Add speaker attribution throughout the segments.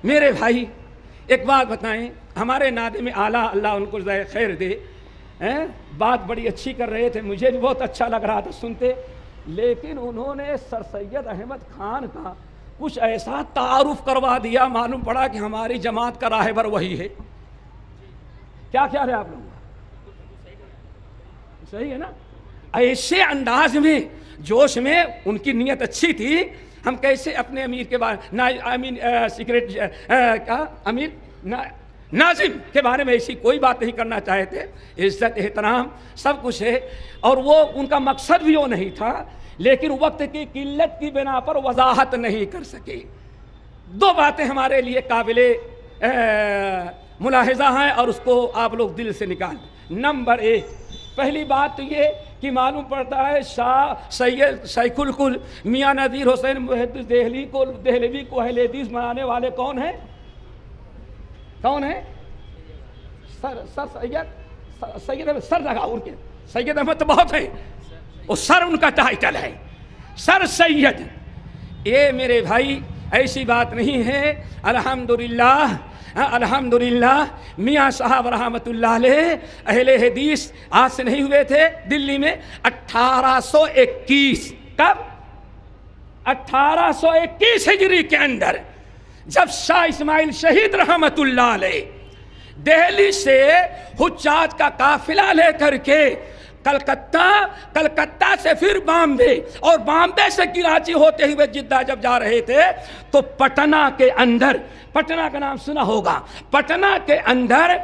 Speaker 1: میرے بھائی ایک بات بتائیں، ہمارے نادم اعلیٰ اللہ ان کو خیر دے، بات بڑی اچھی کر رہے تھے، مجھے بھی بہت اچھا لگ رہا تھا سنتے، لیکن انہوں نے سر سید احمد خان کا کچھ ایسا تعارف کروا دیا، معلوم پڑا کہ ہماری جماعت کا راہبر وہی ہے۔ کیا خیال ہے آپ لوگوں کا؟ صحیح ہے نا؟ ایسے انداز میں، جوش میں، ان کی نیت اچھی تھی، ہم کیسے اپنے امیر کے بارے امیر ناظم کے بارے میں ایسی کوئی بات نہیں کرنا چاہے تھے، عزت احترام سب کچھ ہے، اور وہ ان کا مقصد بھی وہ نہیں تھا، لیکن وقت کی قلت کی بنا پر وضاحت نہیں کر سکے۔ دو باتیں ہمارے لیے قابل ملاحظہ ہیں اور اس کو آپ لوگ دل سے نکال دیں۔ نمبر ایک، پہلی بات تو یہ کہ معلوم پڑتا ہے شاہ سید شیخ الکل میاں نذیر حسین محدث دہلوی کو اہل حدیث بنانے والے کون ہیں؟ کون ہیں؟ سید سر لگا ان کے، سید احمد تو بہت ہیں، وہ سر ان کا ٹائٹل ہے، سر سید۔ یہ میرے بھائی ایسی بات نہیں ہے۔ الحمدللہ الحمدللہ میاں صاحب رحمۃ اللہ علیہ اہل حدیث آج سے نہیں ہوئے تھے دلی میں 1821۔ کب؟ 1821 ہجری کے اندر، جب شاہ اسماعیل شہید رحمۃ اللہ علیہ دہلی سے حجاج کا قافلہ لے کر کے کلکتہ سے پھر بامبے اور بامبے سے کراچی ہوتے ہوئے جدہ جب جا رہے تھے تو پٹنہ کے اندر، پٹنہ کا نام سنا ہوگا، پٹنہ کے اندر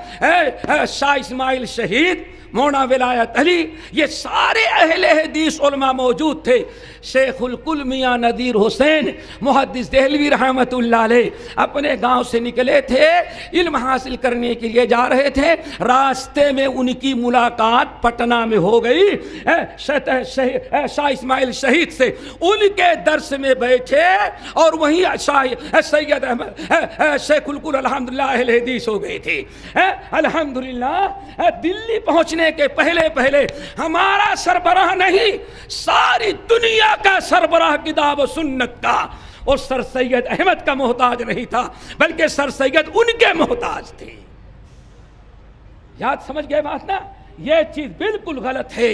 Speaker 1: شاہ اسماعیل شہید، مولانا ولایت علی، یہ سارے اہل حدیث علماء موجود تھے۔ شیخ الکل میاں نذیر حسین محدث دہلوی رحمۃ اللہ علیہ اپنے گاؤں سے نکلے تھے، علم حاصل کرنے کے لیے جا رہے تھے، راستے میں ان کی ملاقات پٹنہ میں ہو گئی شاہ اسماعیل شہید سے۔ ان کے درس میں بیٹھے اور وہیں سید احمد شیخ الکل الحمدللہ اہل حدیث ہو گئے تھے۔ الحمدللہ دلی پہنچنے کے پہلے ہمارا سربراہ نہیں، ساری دنیا کا سربراہ کتاب و سنت کا، اور سر سید احمد کا محتاج نہیں تھا، بلکہ سر سید ان کے محتاج تھے۔ یاد سمجھ گئے بات نا؟ یہ چیز بالکل غلط ہے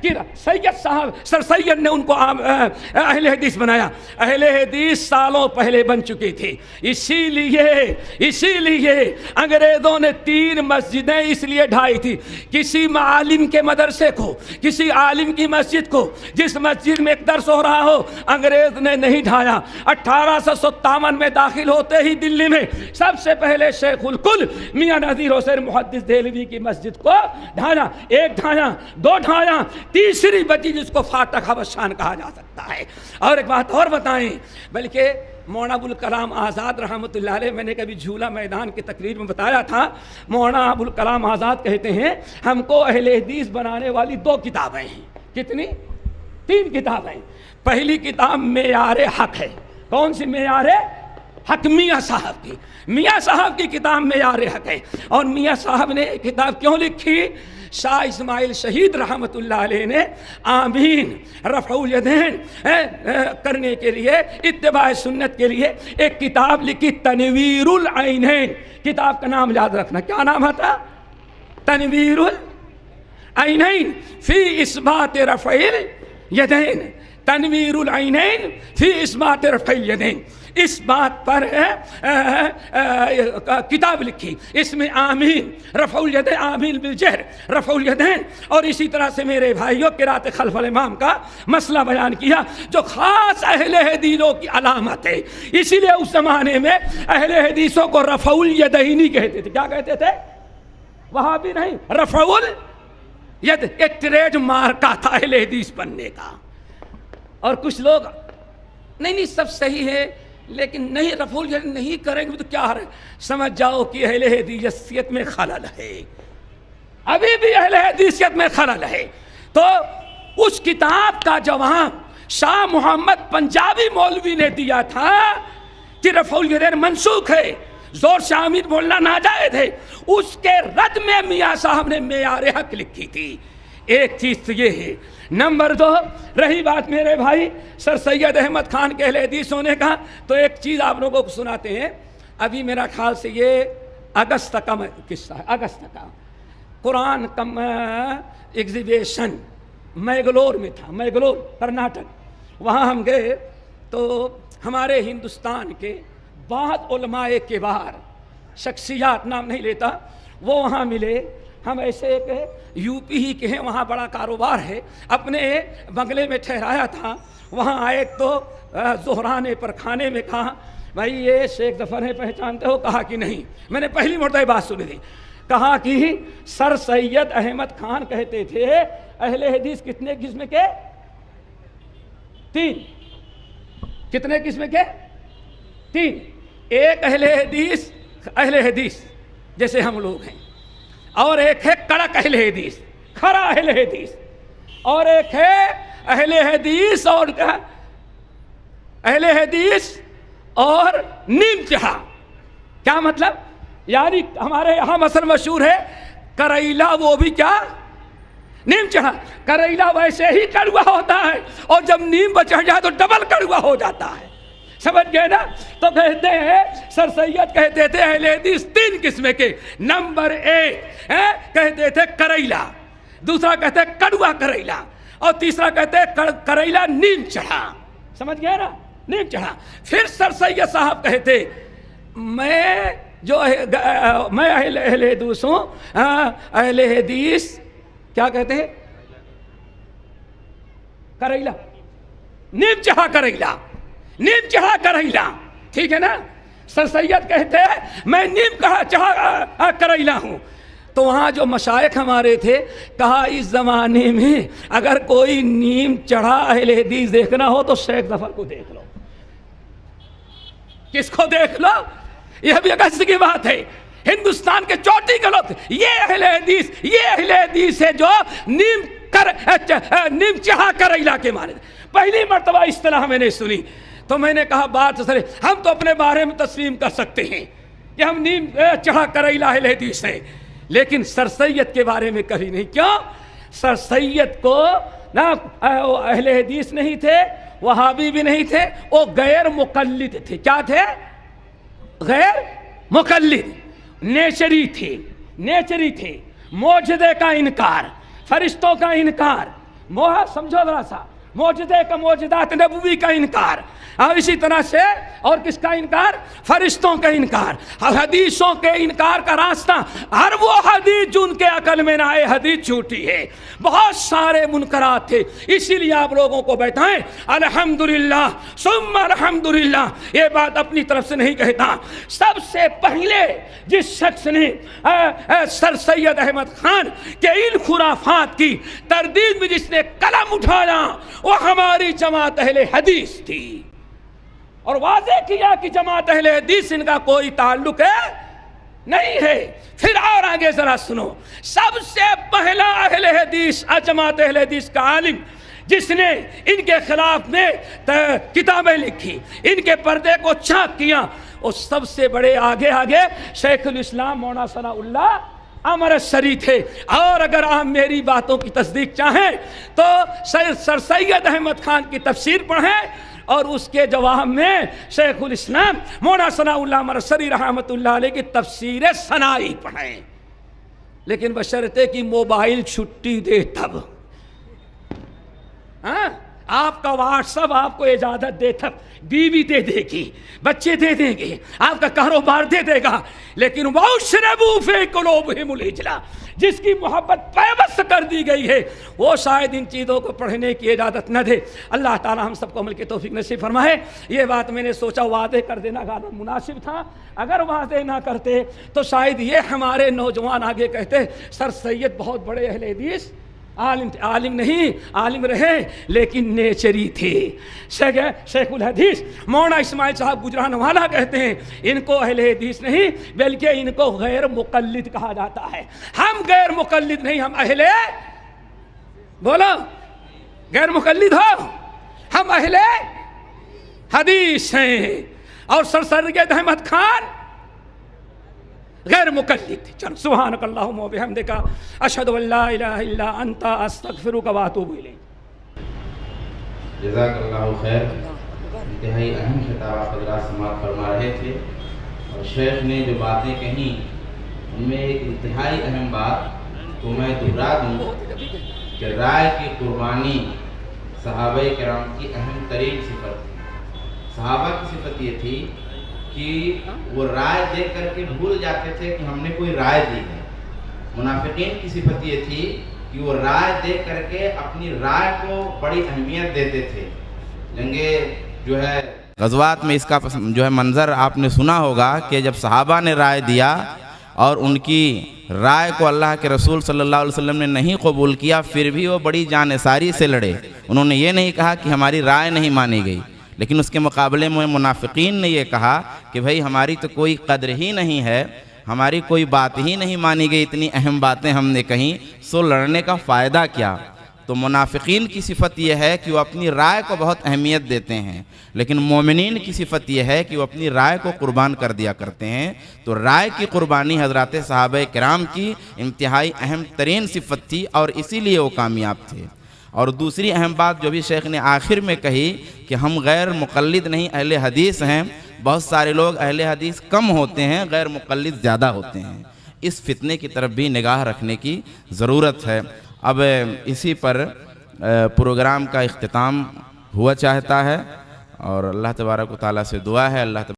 Speaker 1: کہ سید صاحب سر سید نے ان کو اہل حدیث بنایا۔ اہل حدیث سالوں پہلے بن چکی تھی، اسی لیے انگریزوں نے 3 مسجدیں اس لیے ڈھائی تھی، کسی عالم کے مدرسے کو، کسی عالم کی مسجد کو، جس مسجد میں ایک درس ہو رہا ہو، انگریز نے نہیں ڈھایا۔ 1857 میں داخل ہوتے ہی دلی میں سب سے پہلے شیخ الکل میاں نذیر حسین محدث دہلوی کی مسجد کو ڈھایا، 1 ڈھایا، 2 ڈھایا، تیسری بچی جس کو فاتح حبشان کہا جا سکتا ہے۔ اور ایک بات اور بتائیں، بلکہ مولانا ابوالکلام آزاد رحمۃ اللہ علیہ، میں نے کبھی جھولا میدان کی تقریر میں بتایا تھا، مولانا ابوالکلام آزاد کہتے ہیں ہم کو اہل حدیث بنانے والی 2 کتابیں ہیں۔ کتنی؟ 3 کتابیں۔ پہلی کتاب معیار حق ہے۔ کون سی معیار حق؟ میاں صاحب کی، میاں صاحب کی کتاب معیار حق ہے۔ اور میاں صاحب نے کتاب کیوں لکھی؟ شاہ اسماعیل شہید رحمۃ اللہ علیہ نے آمین رفع الیدین کرنے کے لیے، اتباع سنت کے لیے ایک کتاب لکھی، تنویر العینین۔ کتاب کا نام یاد رکھنا، کیا نام تھا؟ تنویر العینین فی اثبات رفع الیدین، تنویر العینین فی اثبات رفع الیدین۔ اس بات پر کتاب لکھی، اس میں آمین رفع الیدین، آمین بالجہر رفع الیدین، اور اسی طرح سے میرے بھائیوں قرات خلف الامام کا مسئلہ بیان کیا جو خاص اہل حدیثوں کی علامت ہے۔ اسی لیے اس زمانے میں اہل حدیثوں کو رفع الیدین کہتے تھے۔ کیا کہتے تھے؟ وہاں بھی نہیں، رفع الید، ایک ٹریڈ مارکا تھا اہل حدیث بننے کا۔ اور کچھ لوگ نہیں سب صحیح ہے لیکن نہیں رفع الیدین نہیں کریں گے تو کیا ہے؟ سمجھ جاؤ کہ اہل حدیثیت میں خلل ہے، ابھی بھی اہل حدیثیت میں خلل ہے۔ تو اس کتاب کا جواب شاہ محمد پنجابی مولوی نے دیا تھا کہ رفع الیدین منسوخ ہے، زور سے آمین بولنا ناجائز ہے۔ اس کے رد میں میاں صاحب نے معیار حق لکھی تھی۔ ایک چیز تو یہ ہے. نمبر 2، رہی بات میرے بھائی سر سید احمد خان کے اہل حدیث ہونے کا، تو ایک چیز آپ لوگوں کو سناتے ہیں. ابھی میرا خیال سے یہ اگست کا قصہ ہے، اگست کا قرآن کا ایگزیبیشن مینگلور میں تھا، مینگلور کرناٹک. وہاں ہم گئے تو ہمارے ہندوستان کے بعض علماء کبار، شخصیات نام نہیں لیتا، وہ وہاں ملے. ہم ایسے ایک یو پی ہی کے ہیں، وہاں بڑا کاروبار ہے، اپنے بنگلے میں ٹھہرایا تھا. وہاں آئے تو زہرانے پر کھانے میں کہا بھائی یہ شیخ ظفر ہے پہچانتے ہو؟ کہا کہ نہیں. میں نے پہلی مرتبہ بات سنی تھی. کہا کہ سر سید احمد خان کہتے تھے اہل حدیث کتنے قسم کے؟ 3. کتنے قسم کے؟ 3. ایک اہل حدیث جیسے ہم لوگ ہیں، اور ایک ہے کڑک اہل حدیث، کھرا اہل حدیث، اور ایک ہے اہل حدیث اور اہل حدیث اور نیم چڑھا. کیا مطلب؟ یعنی ہمارے یہاں مثلا مشہور ہے کریلا، وہ بھی کیا؟ نیم چڑھا. کریلا ویسے ہی کڑوا ہوتا ہے، اور جب نیم پر چڑھ جائے تو ڈبل کڑوا ہو جاتا ہے. سمجھ گئے نا؟ تو کہتے ہیں سر سید کہتے تھے اہل حدیث 3 قسم کے. نمبر 1 کہتے تھے کریلا، دوسرا کہتے ہیں کڑوا کریلا، اور تیسرا کہتے ہیں کریلا نیم چڑھا. سمجھ گئے نا؟ نیم چڑھا. پھر سر سید صاحب کہتے میں اہل حدیث ہوں. اہل حدیث کیا کہتے ہیں؟ کریلا، نیم چڑھا کریلا، نیم چڑھا کریلا. ٹھیک ہے نا؟ سر سید کہتے ہیں میں نیم چڑھا کریلا ہوں. تو وہاں جو مشائخ ہمارے تھے کہا اس زمانے میں اگر کوئی نیم چڑھا اہل حدیث دیکھنا ہو تو شیخ ظفر کو دیکھ لو. کس کو دیکھ لو؟ یہ بھی اگست کی بات ہے. ہندوستان کے چوٹی کے لوگ یہ اہل حدیث ہے جو نیم چڑھا کریلا کے معنی. پہلی مرتبہ اصطلاح میں نے سنی تو میں نے کہا بات سر ہم تو اپنے بارے میں تسلیم کر سکتے ہیں کہ ہم نیم چڑھا کریلا اہل حدیث ہیں، لیکن سر سید کے بارے میں کبھی نہیں. کیوں؟ سر سید کو نہ اہل حدیث نہیں تھے، وہابی بھی نہیں تھے، وہ غیر مقلد تھے. کیا تھے؟ غیر مقلد. نیچری تھے. معجزے کا انکار، فرشتوں کا انکار، سمجھو ذرا سا، معجزے کا معجزات نبوی کا انکار، اور اسی طرح سے اور کس کا انکار؟ فرشتوں کا انکار. حدیثوں کے انکار کا راستہ ہر وہ حدیث جن کے عقل میں نہ آئے حدیث جھوٹی ہے. بہت سارے منکرات تھے. اسی لیے آپ لوگوں کو بتائیں الحمدللہ ثم الحمدللہ. یہ بات اپنی طرف سے نہیں کہتا. سب سے پہلے جس شخص نے سر سید احمد خان کے ان خرافات کی تردید میں جس نے قلم اٹھایا وہ ہماری جماعت اہل حدیث تھی، اور واضح کیا کہ جماعت اہل حدیث ان کا کوئی تعلق ہے نہیں ہے. پھر اور آگے ذرا سنو. سب سے پہلا اہل حدیث جماعت اہل حدیث کا عالم جس نے ان کے خلاف میں کتابیں لکھی، ان کے پردے کو چاک کیا، وہ سب سے بڑے آگے شیخ الاسلام مولانا ثناء اللہ امرتسری تھے. اور اگر آپ میری باتوں کی تصدیق چاہیں تو سر سید احمد خان کی تفسیر پڑھیں، اور اس کے جواب میں شیخ الاسلام مولانا ثناء اللہ امرتسری رحمۃ اللہ علیہ کی تفسیر ثنائی پڑھیں. لیکن بشرطے کی موبائل چھٹی دے تب. آپ کا واٹس ایپ آپ کو اجازت دے تب. بیوی دے دے گی، بچے دے دیں گے، آپ کا کاروبار دے دے گا، لیکن وَأُشْرِبُوا فِي قُلُوبِهِمُ الْعِجْلَ جس کی محبت پیوست کر دی گئی ہے وہ شاید ان چیزوں کو پڑھنے کی اجازت نہ دے. اللہ تعالی ہم سب کو عمل کی توفیق نصیب فرمائے. یہ بات میں نے سوچا واضح کر دینا غالباً مناسب تھا. اگر واضح نہ کرتے تو شاید یہ ہمارے نوجوان آگے کہتے سر سید بہت بڑے اہل حدیث عالم نہیں، عالم رہے لیکن نیچری تھے. شیخ الحدیث مولانا اسماعیل صاحب گجرانوالا کہتے ہیں ان کو اہل حدیث نہیں بلکہ ان کو غیر مقلد کہا جاتا ہے. ہم غیر مقلد نہیں، ہم اہل بولو غیر مقلد ہو، ہم اہل حدیث ہیں. اور سر سید احمد خان غیر مقلد تھے. چلو سبحانک اللہم و بحمدک اشہد ان لا الہ الا انت استغفرک و اتوب الیک.
Speaker 2: جزاک اللہ خیر. انتہائی اہم خطاب آپ حضرات سماعت فرما رہے تھے، اور شیخ نے جو باتیں کہیں ان میں ایک انتہائی اہم بات تو میں دہرا دوں کہ رائے کی قربانی صحابہ کرام کی اہم ترین صفت تھی. صحابہ کی صفت یہ تھی کہ وہ رائے دے کر کے بھول جاتے تھے کہ ہم نے کوئی رائے دی ہے. منافقین کی صفت یہ تھی کہ وہ رائے دے کر کے اپنی رائے کو بڑی اہمیت دیتے تھے. جو ہے غزوات میں اس کا جو ہے منظر آپ نے سنا ہوگا کہ جب صحابہ نے رائے دیا اور ان کی رائے کو اللہ کے رسول صلی اللہ علیہ وسلم نے نہیں قبول کیا، پھر بھی وہ بڑی جانثاری سے لڑے. انہوں نے یہ نہیں کہا کہ ہماری رائے نہیں مانی گئی، لیکن اس کے مقابلے میں منافقین نے یہ کہا کہ بھئی ہماری تو کوئی قدر ہی نہیں ہے، ہماری کوئی بات ہی نہیں مانی گئی، اتنی اہم باتیں ہم نے کہیں، سو لڑنے کا فائدہ کیا. تو منافقین کی صفت یہ ہے کہ وہ اپنی رائے کو بہت اہمیت دیتے ہیں، لیکن مومنین کی صفت یہ ہے کہ وہ اپنی رائے کو قربان کر دیا کرتے ہیں. تو رائے کی قربانی حضرات صحابہ کرام کی انتہائی اہم ترین صفت تھی، اور اسی لیے وہ کامیاب تھے. اور دوسری اہم بات جو بھی شیخ نے آخر میں کہی کہ ہم غیر مقلد نہیں اہل حدیث ہیں. بہت سارے لوگ اہل حدیث کم ہوتے ہیں، غیر مقلد زیادہ ہوتے ہیں. اس فتنے کی طرف بھی نگاہ رکھنے کی ضرورت ہے. اب اسی پر پروگرام کا اختتام ہوا چاہتا ہے، اور اللہ تبارک و تعالیٰ سے دعا ہے اللہ